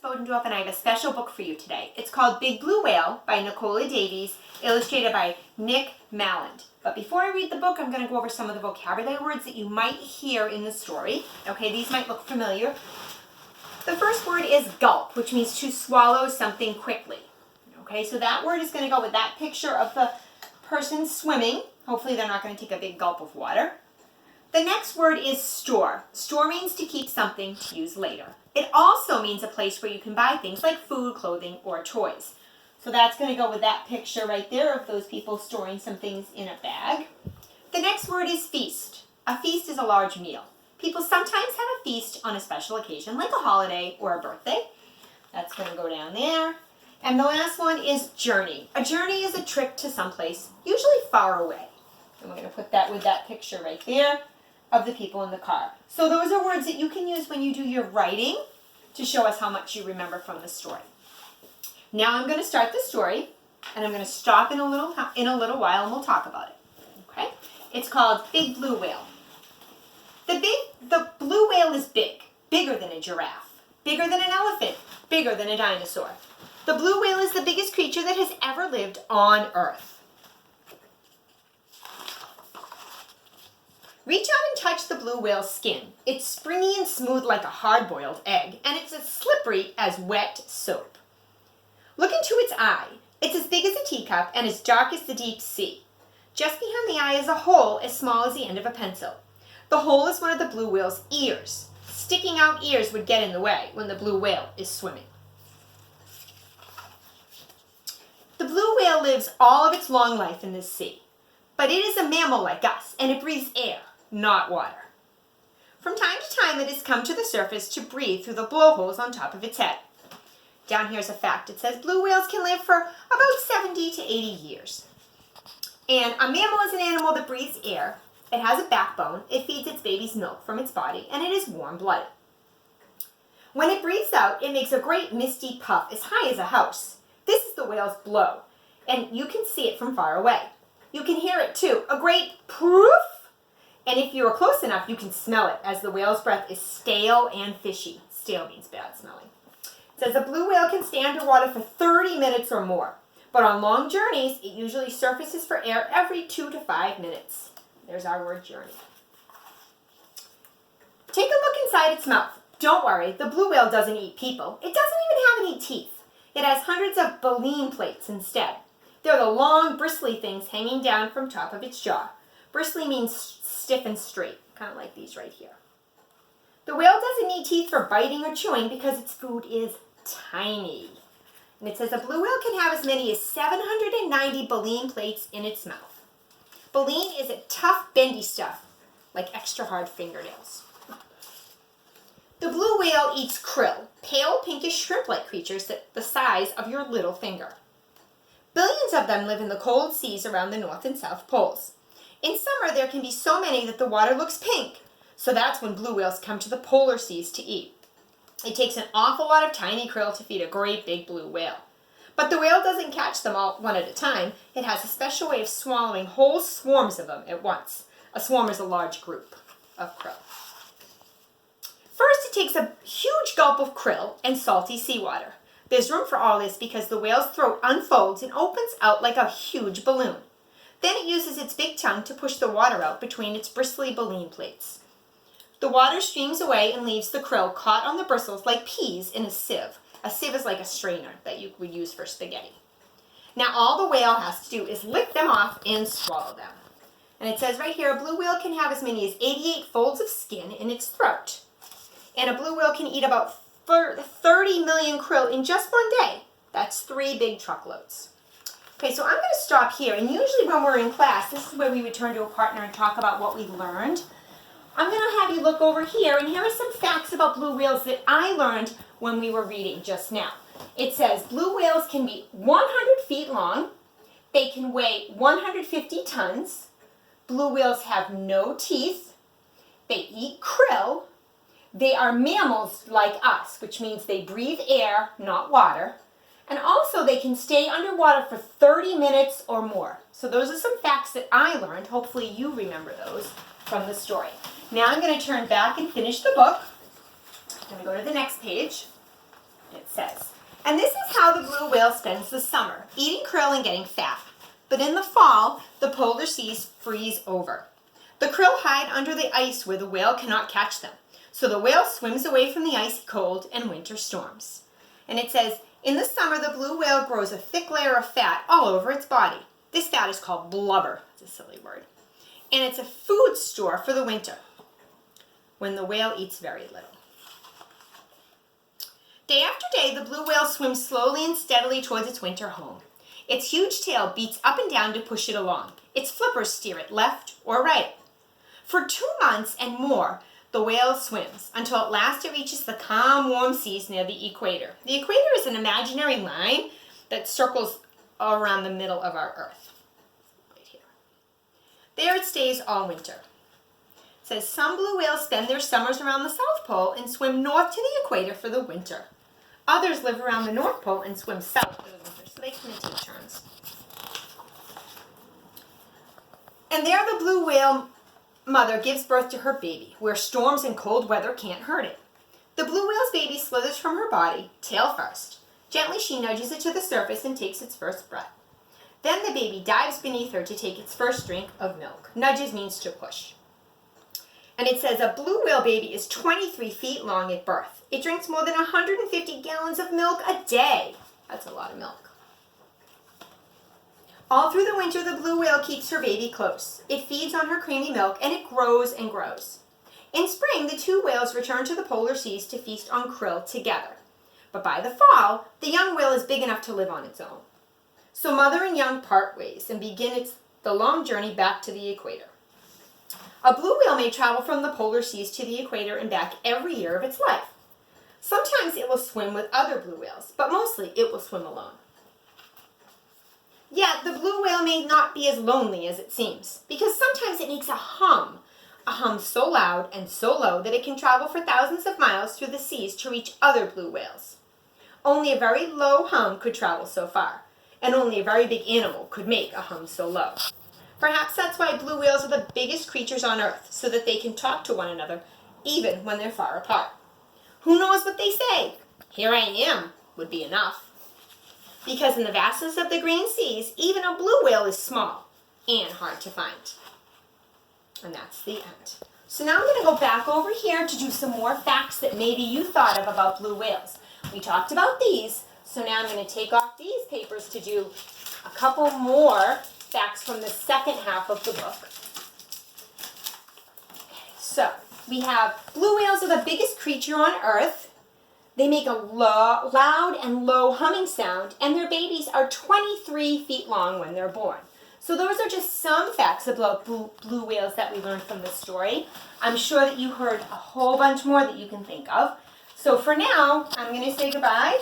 Hodendorf, and I have a special book for you today. It's called Big Blue Whale by Nicola Davies, illustrated by Nick Malland. But before I read the book, I'm going to go over some of the vocabulary words that you might hear in the story. Okay, these might look familiar. The first word is gulp, which means to swallow something quickly. Okay, so that word is going to go with that picture of the person swimming. Hopefully they're not going to take a big gulp of water. The next word is store. Store means to keep something to use later. It also means a place where you can buy things like food, clothing, or toys. So that's going to go with that picture right there of those people storing some things in a bag. The next word is feast. A feast is a large meal. People sometimes have a feast on a special occasion, like a holiday or a birthday. That's going to go down there. And the last one is journey. A journey is a trip to someplace, usually far away. And we're going to put that with that picture right there of the people in the car. So those are words that you can use when you do your writing to show us how much you remember from the story. Now I'm going to start the story, and I'm going to stop in a little while, and we'll talk about it. Okay? It's called Big Blue Whale. The blue whale is big, bigger than a giraffe, bigger than an elephant, bigger than a dinosaur. The blue whale is the biggest creature that has ever lived on Earth. Reach out and touch the blue whale's skin. It's springy and smooth like a hard-boiled egg, and it's as slippery as wet soap. Look into its eye. It's as big as a teacup and as dark as the deep sea. Just behind the eye is a hole as small as the end of a pencil. The hole is one of the blue whale's ears. Sticking out ears would get in the way when the blue whale is swimming. The blue whale lives all of its long life in this sea, but it is a mammal like us, and it breathes air, not water. From time to time, it has come to the surface to breathe through the blowholes on top of its head. Down here's a fact. It says blue whales can live for about 70 to 80 years. And a mammal is an animal that breathes air. It has a backbone. It feeds its babies milk from its body, and it is warm-blooded. When it breathes out, it makes a great misty puff as high as a house. This is the whale's blow, and you can see it from far away. You can hear it too, a great poof. And if you are close enough, you can smell it, as the whale's breath is stale and fishy. Stale means bad smelling. It says a blue whale can stay underwater for 30 minutes or more. But on long journeys, it usually surfaces for air every 2 to 5 minutes. There's our word journey. Take a look inside its mouth. Don't worry, the blue whale doesn't eat people. It doesn't even have any teeth. It has hundreds of baleen plates instead. They're the long, bristly things hanging down from top of its jaw. Bristly means stiff and straight, kind of like these right here. The whale doesn't need teeth for biting or chewing because its food is tiny. And it says a blue whale can have as many as 790 baleen plates in its mouth. Baleen is a tough, bendy stuff, like extra hard fingernails. The blue whale eats krill, pale, pinkish shrimp-like creatures the size of your little finger. Billions of them live in the cold seas around the North and South Poles. In summer, there can be so many that the water looks pink, so that's when blue whales come to the polar seas to eat. It takes an awful lot of tiny krill to feed a great big blue whale. But the whale doesn't catch them all one at a time. It has a special way of swallowing whole swarms of them at once. A swarm is a large group of krill. First, it takes a huge gulp of krill and salty seawater. There's room for all this because the whale's throat unfolds and opens out like a huge balloon. Then it uses its big tongue to push the water out between its bristly baleen plates. The water streams away and leaves the krill caught on the bristles like peas in a sieve. A sieve is like a strainer that you would use for spaghetti. Now all the whale has to do is lick them off and swallow them. And it says right here, a blue whale can have as many as 88 folds of skin in its throat. And a blue whale can eat about 30 million krill in just one day. That's 3 big truckloads. Okay, so I'm going to stop here. And usually when we're in class, this is where we would turn to a partner and talk about what we learned. I'm going to have you look over here, and here are some facts about blue whales that I learned when we were reading just now. It says blue whales can be 100 feet long. They can weigh 150 tons. Blue whales have no teeth. They eat krill. They are mammals like us, which means they breathe air, not water. And also they can stay underwater for 30 minutes or more. So those are some facts that I learned. Hopefully you remember those from the story. Now I'm going to turn back and finish the book. I'm going to go to the next page. it says. And this is how the blue whale spends the summer, eating krill and getting fat. But in the fall, the polar seas freeze over. The krill hide under the ice where the whale cannot catch them. So the whale swims away from the icy cold and winter storms. And it says, in the summer, the blue whale grows a thick layer of fat all over its body. This fat is called blubber. It's a silly word. And it's a food store for the winter, when the whale eats very little. Day after day, the blue whale swims slowly and steadily towards its winter home. Its huge tail beats up and down to push it along. Its flippers steer it left or right. For 2 months and more, the whale swims until at last it reaches the calm, warm seas near the equator. The equator is an imaginary line that circles around the middle of our Earth. Right here. There it stays all winter. It says some blue whales spend their summers around the South Pole and swim north to the equator for the winter. Others live around the North Pole and swim south for the winter, so they kind of take turns. And there the blue whale mother gives birth to her baby, where storms and cold weather can't hurt it. The blue whale's baby slithers from her body, tail first. Gently she nudges it to the surface and takes its first breath. Then the baby dives beneath her to take its first drink of milk. Nudges means to push. And it says a blue whale baby is 23 feet long at birth. It drinks more than 150 gallons of milk a day. That's a lot of milk. All through the winter, the blue whale keeps her baby close. It feeds on her creamy milk, and it grows and grows. In spring, the two whales return to the polar seas to feast on krill together. But by the fall, the young whale is big enough to live on its own. So mother and young part ways and begin the long journey back to the equator. A blue whale may travel from the polar seas to the equator and back every year of its life. Sometimes it will swim with other blue whales, but mostly it will swim alone. Yet the blue whale may not be as lonely as it seems, because sometimes it makes a hum so loud and so low that it can travel for thousands of miles through the seas to reach other blue whales. Only a very low hum could travel so far, and only a very big animal could make a hum so low. Perhaps that's why blue whales are the biggest creatures on Earth, so that they can talk to one another, even when they're far apart. Who knows what they say? "Here I am" would be enough. Because in the vastness of the green seas, even a blue whale is small and hard to find. And that's the end. So now I'm going to go back over here to do some more facts that maybe you thought of about blue whales. We talked about these, so now I'm going to take off these papers to do a couple more facts from the second half of the book. Okay, so we have blue whales are the biggest creature on Earth. They make a loud and low humming sound, and their babies are 23 feet long when they're born. So those are just some facts about blue whales that we learned from this story. I'm sure that you heard a whole bunch more that you can think of. So for now, I'm going to say goodbye,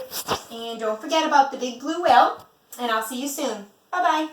and don't forget about the big blue whale, and I'll see you soon. Bye-bye.